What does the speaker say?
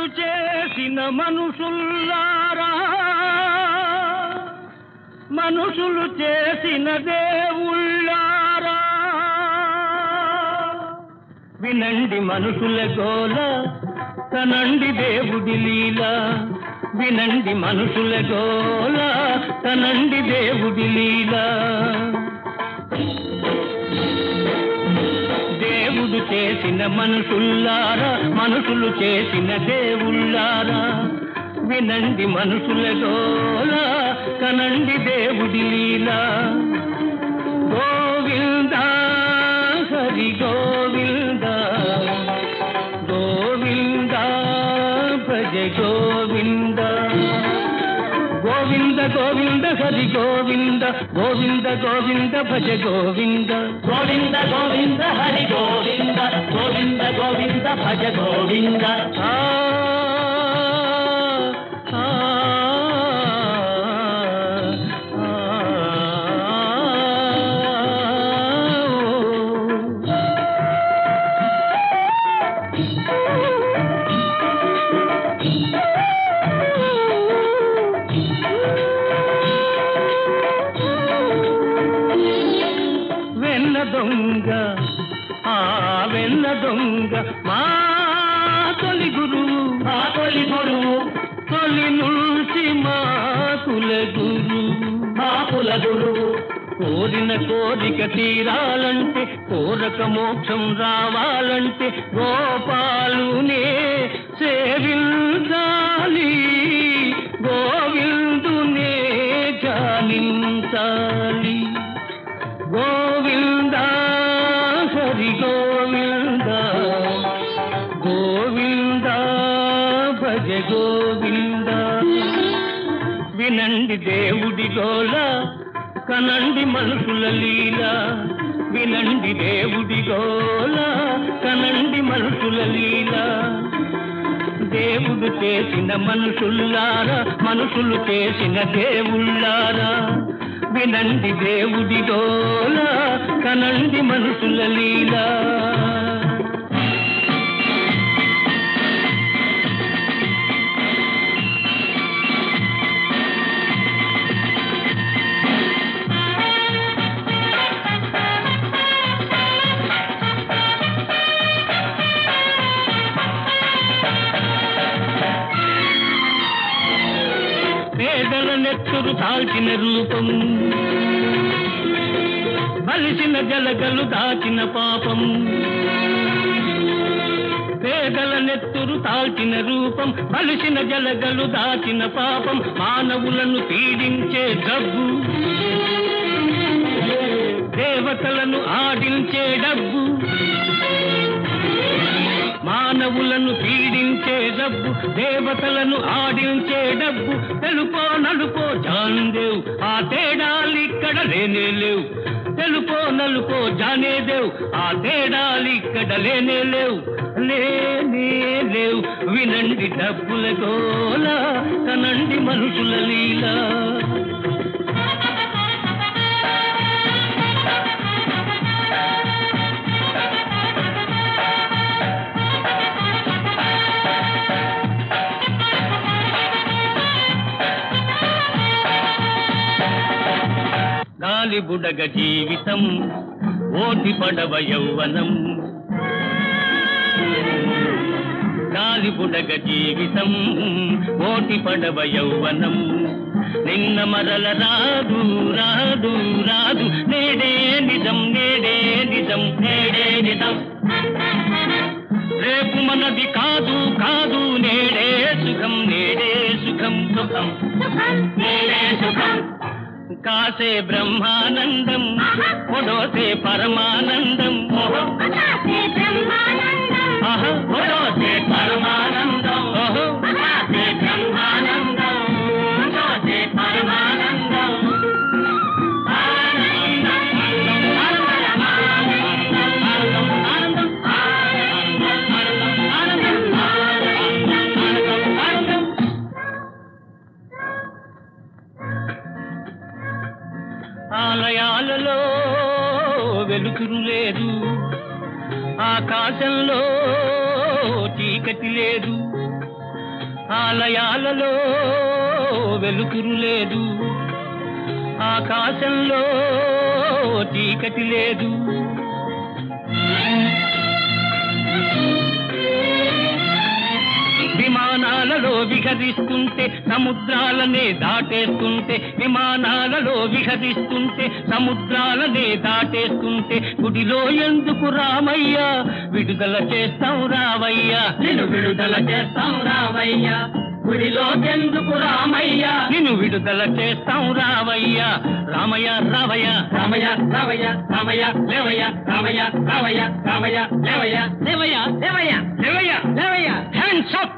దేవుడు చేసిన మనుషుల్లారా, మనుషులు చేసిన దేవుళ్ళారా, వినండి మనుషుల గోల, తనండి దేవుడి లీల. వినండి మనుషుల గోల, తనండి దేవుడి లీల. దేవుడు చేసిన మనుషుల్లారా, మనుషులు చేసిన దేవుళ్ళారా, వినండి మనుషుల గోల, కనండి దేవుడి లీల. గోవింద హరి గోవింద, గోవింద భజ గోవింద. గోవింద గోవింద హరి గోవింద, గోవింద గోవింద భజ గోవింద. గోవింద గోవింద హరి గోవింద, గోవింద గోవింద భజ గోవింద. వెన్న దొంగ, ఆ వెన్న దొంగ మా తొలి గురువు, మా తొలి గురువు, తొలి నుంచి మా కుల గురువు, మా కుల గురువు. కోరిన కోరిక తీరాలంటే, కోరక మోక్షం రావాలంటే, గోపాలునే సేవించాలి, గోవిందునే జానించాలి. గోవింద హరి గోవింద, గోవింద భజ గోవింద. వినండి దేవుడి గోల, కనండి మనుషుల లీల. వినండి దేవుడి గోల, కనండి మనుషుల లీల. దేవుడు చేసిన మనుషుల్లారా, మనుషులు చేసిన దేవుళ్ళారా, వినండి దేవుడి గోల, కనండి మనుషుల లీల. పేదల నెత్తురు తాల్చిన రూపం, బలిసిన జలగలు దాచిన పాపం. పేదల నెత్తురు తాల్చిన రూపం, బలిసిన జలగలు దాచిన పాపం. మానవులను పీడించే జబ్బు, దేవతలను ఆడించే డబ్బు. మానవులను పీడించే డబ్బు, దేవతలను ఆడించే డబ్బు. తెలుపో నలుపో జాన్దేవ్, ఆ తేడాలిక్కడ లేనే లేవు. తెలుపో నలుపో జానేదేవ్, ఆ తేడాలిక్కడ లేనే లేవు, లేనే లేవు. వినండి డబ్బుల గోల, కనండి మనుషుల లీల. గాలి బుడగ జీవితం, ఓటి పడవ యౌవనం. గాలి బుడగ జీవితం, ఓటి పడవ యౌవనం. నిన్న మరల రాదు రాదు రాదు, నేడే నిజం నేడే నిజం నేడే నిజం. రేపు మనది కాదు కాదు, నేడే సుఖం నేడే సుఖం సుఖం నేడే సుఖం. కాసే బ్రహ్మానందం, ఒడోసే పరమానందం. ఒడోసే పరమానందం, ఒడోసే బ్రహ్మానందం, ఒడోసే పరమానందం. ఆలయాలలో వెలుతురు లేదు, ఆకాశంలో చీకటి లేదు. ఆలయాలలో వెలుతురు లేదు, ఆకాశంలో చీకటి లేదు. విమానాలలో విహరిస్తుంటే సముద్రాలనే దాటేస్తుంటే, విమానాలలో విహరిస్తుంటే సముద్రాలనే దాటేస్తుంటే, గుడిలో ఎందుకు రామయ్య విడుదల చేస్తాం రావయ్యా, నిన్ను విడుదల చేస్తాం రామయ్య. గుడిలో ఎందుకు రామయ్య, నిన్ను విడుదల చేస్తాం రావయ్యా. రామయ్య రావయ్య, రామయ్య రామయ్య, రామయ్య లేవయ్య, రామయ్య రామయ్య, రామయ్య లేవయ్య, లేవయ్య లేవయ్య, లేవయ్య లేవయ్య. Hands up.